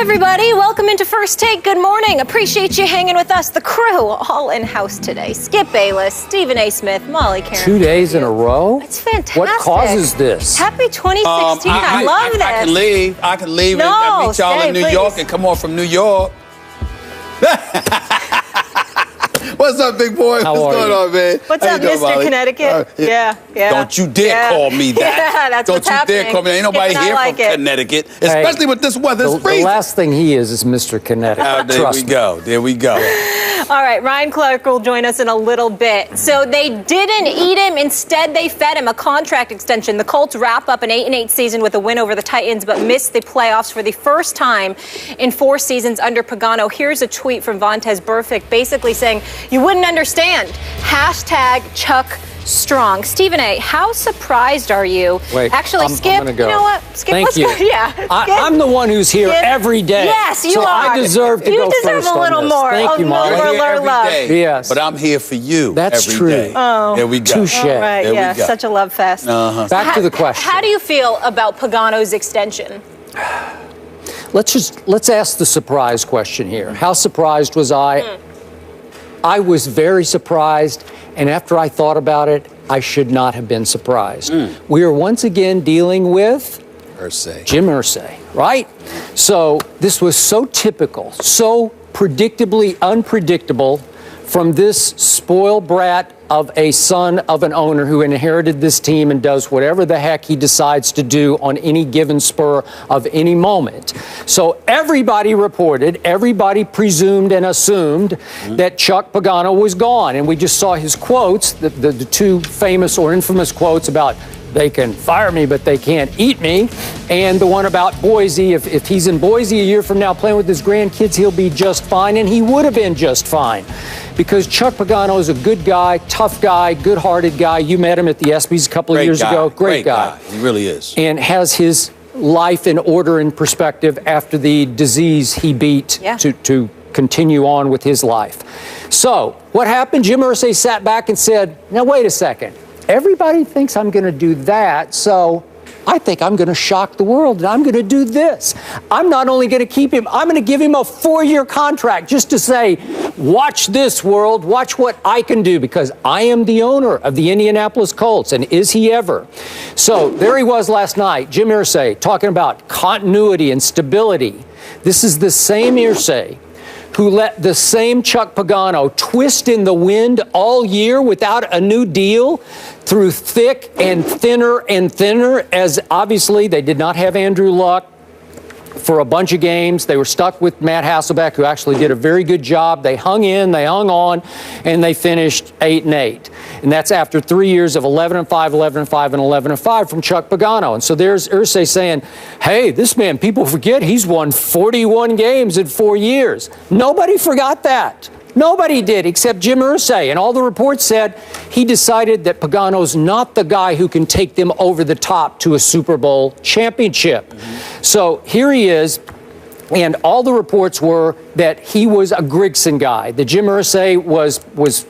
everybody. Welcome into First Take. Good morning. Appreciate you hanging with us. The crew all in-house today. Skip Bayless, Stephen A. Smith, Molly Karen. 2 days in a row? It's fantastic. What causes this? Happy 2016. I love this. I can leave No, and meet y'all in New please. York and come on from New York. What's up, big boy? How What's are going you? on, man? What's How up, you doing, Mr. Molly? Connecticut? Yeah. Don't you dare call me that. Yeah, that's Don't what's you happening. dare call me that. Ain't nobody Skip and I here like from it. Connecticut, especially with this weather. It's The freezing. last thing he is Mr. Connecticut. There Trust we me. go. There we go. All right, Ryan Clark will join us in a little bit. So they didn't eat him. Instead, they fed him a contract extension. The Colts wrap up an 8-8 season with a win over the Titans, but missed the playoffs for the first time in 4 seasons under Pagano. Here's a tweet from Vontaze Burfict basically saying, you wouldn't understand. Hashtag Chuck Strong. Stephen A., how surprised are you? Wait, Actually, I'm Skip, gonna go. you know what? Skip, Thank let's you. go. Yeah. Skip. I'm the one who's here Skip. every day. Yes, you so are. I deserve to you go deserve first a little on this. more. Thank you, Molly. More I'm here alert every love. day, Yes. but I'm here for you. That's every true. day. Oh. There we go. Touche. All right, There we yeah, go. such a love fest. Back to the question. How do you feel about Pagano's extension? Let's ask the surprise question here. How surprised was I? I was very surprised, and after I thought about it, I should not have been surprised. We are once again dealing with Jim Irsay, right? So this was so typical, so predictably unpredictable from this spoiled brat of a son of an owner who inherited this team and does whatever the heck he decides to do on any given spur of any moment. So everybody reported, everybody presumed and assumed that Chuck Pagano was gone. And we just saw his quotes, the 2 famous or infamous quotes about they can fire me, but they can't eat me. And the one about Boise, if he's in Boise a year from now playing with his grandkids, he'll be just fine. And he would have been just fine. Because Chuck Pagano is a good guy, tough guy, good-hearted guy. You met him at the ESPYs a couple of years ago. Great guy. He really is. And has his life in order and perspective after the disease he beat to continue on with his life. So what happened? Jim Irsay sat back and said, now, wait a second. Everybody thinks I'm going to do that, so I think I'm going to shock the world, and I'm going to do this. I'm not only going to keep him, I'm going to give him a 4-year contract just to say, watch this, world, watch what I can do, because I am the owner of the Indianapolis Colts, and is he ever? So there he was last night, Jim Irsay, talking about continuity and stability. This is the same Irsay who let the same Chuck Pagano twist in the wind all year without a new deal through thick and thinner, as obviously they did not have Andrew Luck for a bunch of games. They were stuck with Matt Hasselbeck, who actually did a very good job. They hung in, they hung on, and they finished 8-8. And that's after 3 years of 11-5, 11-5, and 11-5 from Chuck Pagano. And so there's Irsay saying, hey, this man, people forget he's won 41 games in 4 years. Nobody forgot that. Nobody did except Jim Irsay. And all the reports said he decided that Pagano's not the guy who can take them over the top to a Super Bowl championship. So here he is. And all the reports were that he was a Grigson guy. That Jim Irsay was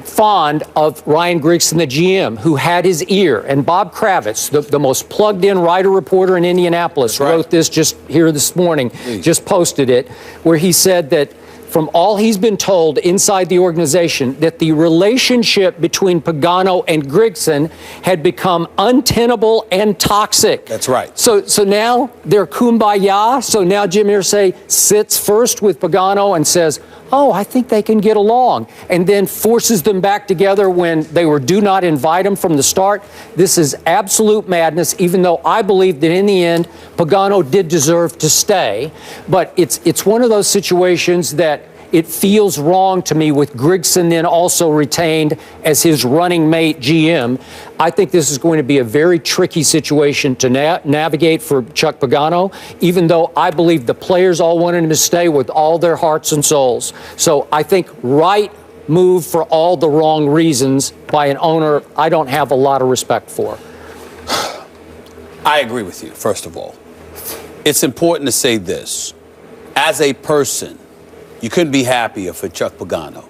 fond of Ryan Grigson, the GM, who had his ear. And Bob Kravitz, the most plugged-in writer-reporter in Indianapolis, wrote this just here this morning, just posted it, where he said that from all he's been told inside the organization, that the relationship between Pagano and Grigson had become untenable and toxic. That's right. So now they're kumbaya. So now Jim Irsay sits first with Pagano and says, oh, I think they can get along, and then forces them back together when they were do not invite him from the start. This is absolute madness, even though I believe that in the end, Pagano did deserve to stay. But it's one of those situations that it feels wrong to me with Grigson then also retained as his running mate GM. I think this is going to be a very tricky situation to navigate for Chuck Pagano, even though I believe the players all wanted him to stay with all their hearts and souls. So I think right move for all the wrong reasons by an owner I don't have a lot of respect for. I agree with you, first of all. It's important to say this. As a person, you couldn't be happier for Chuck Pagano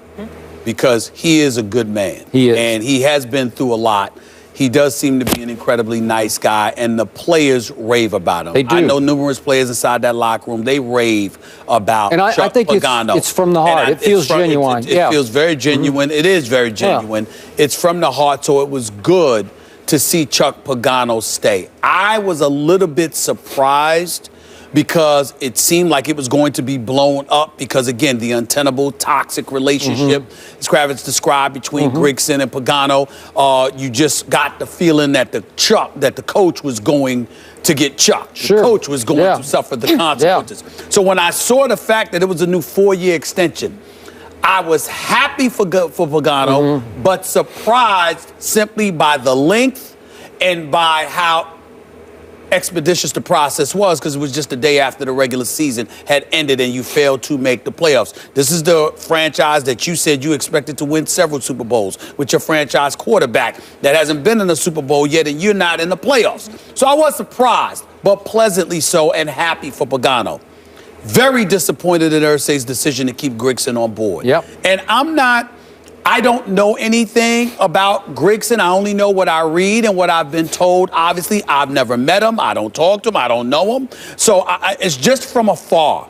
because he is a good man. He is. And he has been through a lot. he does seem to be an incredibly nice guy, and the players rave about him. They do. I know numerous players inside that locker room. They rave about Chuck I think Pagano. It's from the heart. It feels genuine. It feels very genuine. It is very genuine. Yeah. It's from the heart, so it was good to see Chuck Pagano stay. I was a little bit surprised because it seemed like it was going to be blown up because, again, the untenable, toxic relationship as Kravitz described between Grigson and Pagano. You just got the feeling that the coach was going to get chucked. Sure. The coach was going to suffer the consequences. So when I saw the fact that it was a new 4-year extension, I was happy for Pagano, but surprised simply by the length and by how expeditious the process was, because it was just the day after the regular season had ended and you failed to make the playoffs. This is the franchise that you said you expected to win several Super Bowls with your franchise quarterback that hasn't been in a Super Bowl yet, and you're not in the playoffs. So I was surprised, but pleasantly so, and happy for Pagano. Very disappointed in Irsay's decision to keep Grigson on board. Yep. And I don't know anything about Grigson. I only know what I read and what I've been told. Obviously, I've never met him. I don't talk to him. I don't know him. So it's just from afar.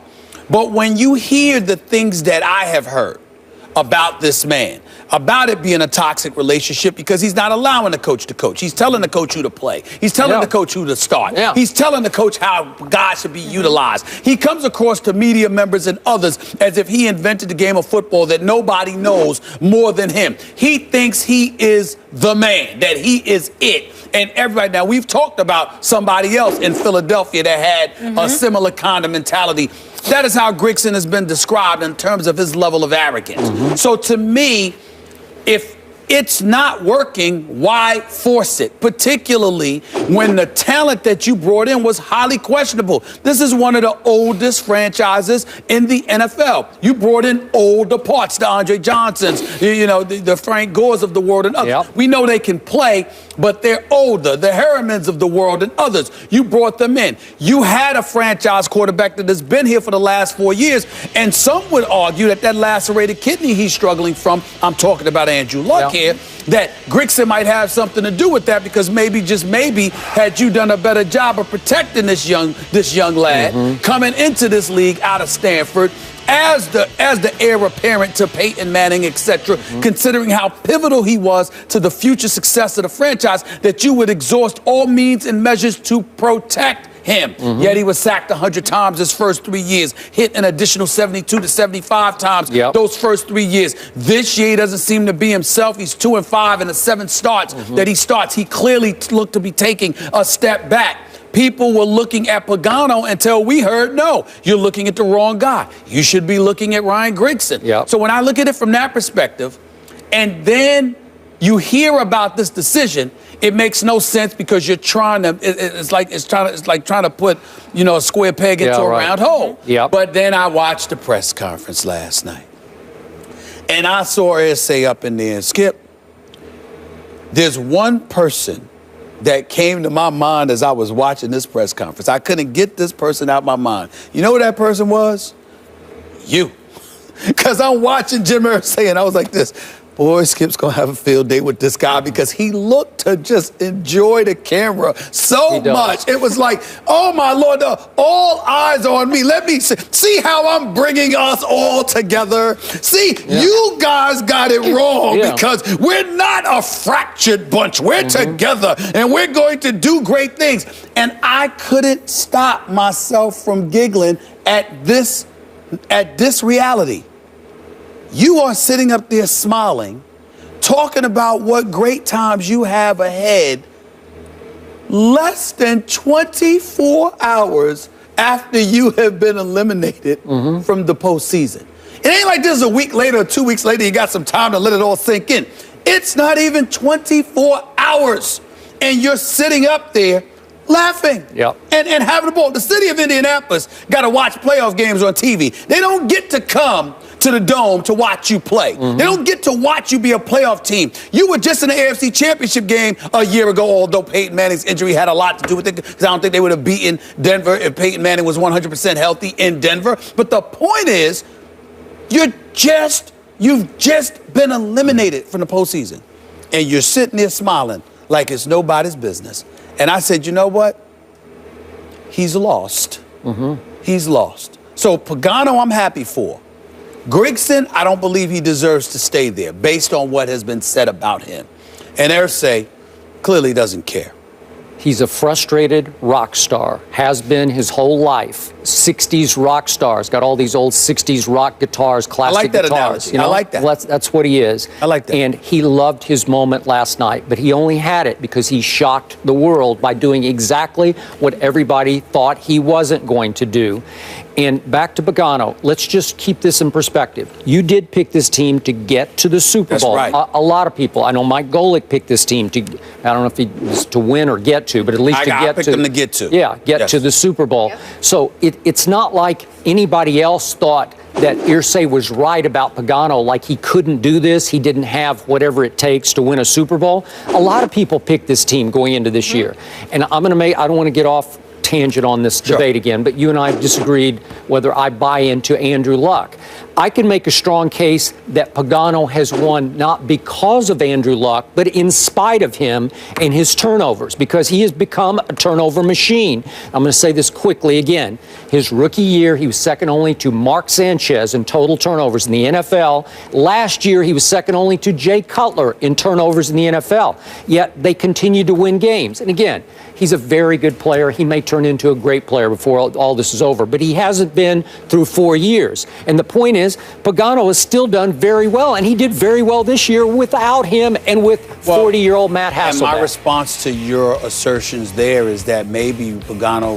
But when you hear the things that I have heard about this man, about it being a toxic relationship because he's not allowing the coach to coach. He's telling the coach who to play. He's telling the coach who to start. He's telling the coach how guys should be utilized. He comes across to media members and others as if he invented the game of football that nobody knows more than him. He thinks he is the man, that he is it. And everybody, now we've talked about somebody else in Philadelphia that had a similar kind of mentality. That is how Grigson has been described in terms of his level of arrogance. So to me, if it's not working, why force it? Particularly when the talent that you brought in was highly questionable. This is one of the oldest franchises in the NFL. You brought in older parts, the Andre Johnsons, the Frank Gores of the world and others. We know they can play, but they're older. The Harrimans of the world and others. You brought them in. You had a franchise quarterback that has been here for the last 4 years, and some would argue that lacerated kidney he's struggling from, I'm talking about Andrew Luck here, that Grigson might have something to do with that, because maybe, just maybe, had you done a better job of protecting this young lad coming into this league out of Stanford as the heir apparent to Peyton Manning, etc., considering how pivotal he was to the future success of the franchise, that you would exhaust all means and measures to protect him. Yet he was sacked 100 times his first 3 years, hit an additional 72 to 75 times those first 3 years. This year he doesn't seem to be himself. He's 2-5 in the 7 starts that he starts. He clearly looked to be taking a step back. People were looking at Pagano until we heard, no, you're looking at the wrong guy. You should be looking at Ryan Grigson. So when I look at it from that perspective, and then you hear about this decision, it makes no sense, because you're trying to, it's like trying to put, a square peg into a round hole. But then I watched the press conference last night, and I saw Irsay up in there. Skip, there's one person that came to my mind as I was watching this press conference. I couldn't get this person out of my mind. You know who that person was? You. Because I'm watching Jim Irsay, and I was like this. Boy, Skip's going to have a field day with this guy, because he looked to just enjoy the camera so much. It was like, oh, my Lord, all eyes on me. Let me see how I'm bringing us all together. See, you guys got it wrong, because we're not a fractured bunch. We're together, and we're going to do great things. And I couldn't stop myself from giggling at this reality. You are sitting up there smiling, talking about what great times you have ahead, less than 24 hours after you have been eliminated from the postseason. It ain't like this is a week later or 2 weeks later, you got some time to let it all sink in. It's not even 24 hours, and you're sitting up there laughing and having a ball. The city of Indianapolis got to watch playoff games on TV. They don't get to come to the Dome to watch you play. They don't get to watch you be a playoff team. You were just in the AFC Championship game a year ago, although Peyton Manning's injury had a lot to do with it, because I don't think they would have beaten Denver if Peyton Manning was 100% healthy in Denver. But the point is, you've just been eliminated from the postseason, and you're sitting there smiling like it's nobody's business. And I said, you know what? He's lost. He's lost. So Pagano, I'm happy for. Grigson, I don't believe he deserves to stay there based on what has been said about him. And Irsay clearly doesn't care. He's a frustrated rock star, has been his whole life. 60s rock stars, got all these old 60s rock guitars, classic I like that guitars. analogy. I like that. Well, that's what he is. I like that. And he loved his moment last night, but he only had it because he shocked the world by doing exactly what everybody thought he wasn't going to do. And back to Pagano, let's just keep this in perspective. You did pick this team to get to the Super Bowl. That's right. A lot of people, I know Mike Golick picked this team to, I don't know if he was to win or get to, but at least I picked them to get to. Yeah, get Yes. to the Super Bowl. Yep. So it's not like anybody else thought that Irsay was right about Pagano, like he couldn't do this, he didn't have whatever it takes to win a Super Bowl. A lot of people picked this team going into this year. And I don't want to get off tangent on this debate again, but you and I have disagreed whether I buy into Andrew Luck. I can make a strong case that Pagano has won not because of Andrew Luck, but in spite of him and his turnovers, because he has become a turnover machine. I'm going to say this quickly again. His rookie year, he was second only to Mark Sanchez in total turnovers in the NFL. Last year, he was second only to Jay Cutler in turnovers in the NFL. Yet they continued to win games. And again, he's a very good player. He may turn into a great player before all this is over, but he hasn't been through 4 years. And the point is, Pagano has still done very well, and he did very well this year without him and with 40-year-old Matt Hasselbeck. And my response to your assertions there is that maybe Pagano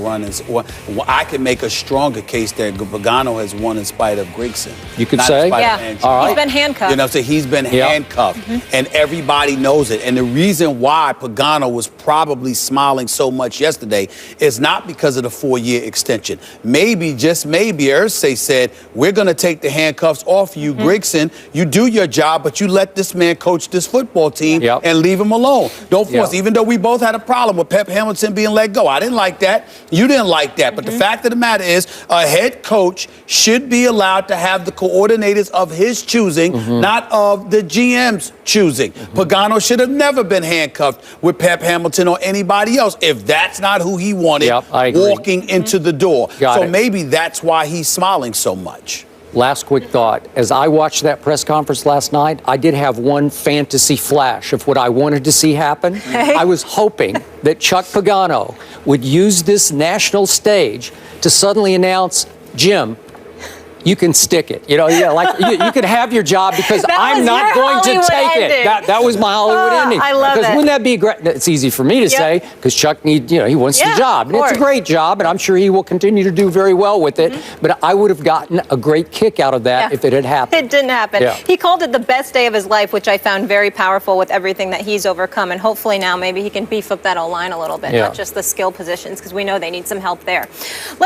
I can make a stronger case that Pagano has won in spite of Grigson. You could not say? in spite of Yeah, Andrew. All right. he's been handcuffed. You know, so he's been handcuffed, and everybody knows it. And the reason why Pagano was probably smiling so much yesterday is not because of the 4-year extension. Maybe, just maybe, Irsay said, we're going to take the handcuffs off you, Grigson. You do your job, but you let this man coach this football team and leave him alone. Don't force, even though we both had a problem with Pep Hamilton being let go. I didn't like that. You didn't like that. But the fact of the matter is, a head coach should be allowed to have the coordinators of his choosing, not of the GM's choosing. Pagano should have never been handcuffed with Pep Hamilton or anybody else if that's not who he wanted walking into the door. So maybe that's why he's smiling so much. Last quick thought. As I watched that press conference last night, I did have one fantasy flash of what I wanted to see happen. I was hoping that Chuck Pagano would use this national stage to suddenly announce, Jim, you can stick it. You know, like you could have your job because I'm not going to take it. That was my Hollywood ending. I love it. Because wouldn't that be great? It's easy for me to say because Chuck he wants the job. And it's a great job, and I'm sure he will continue to do very well with it. But I would have gotten a great kick out of that if it had happened. It didn't happen. He called it the best day of his life, which I found very powerful with everything that he's overcome. And hopefully now maybe he can beef up that O-line a little bit, not just the skill positions, because we know they need some help there.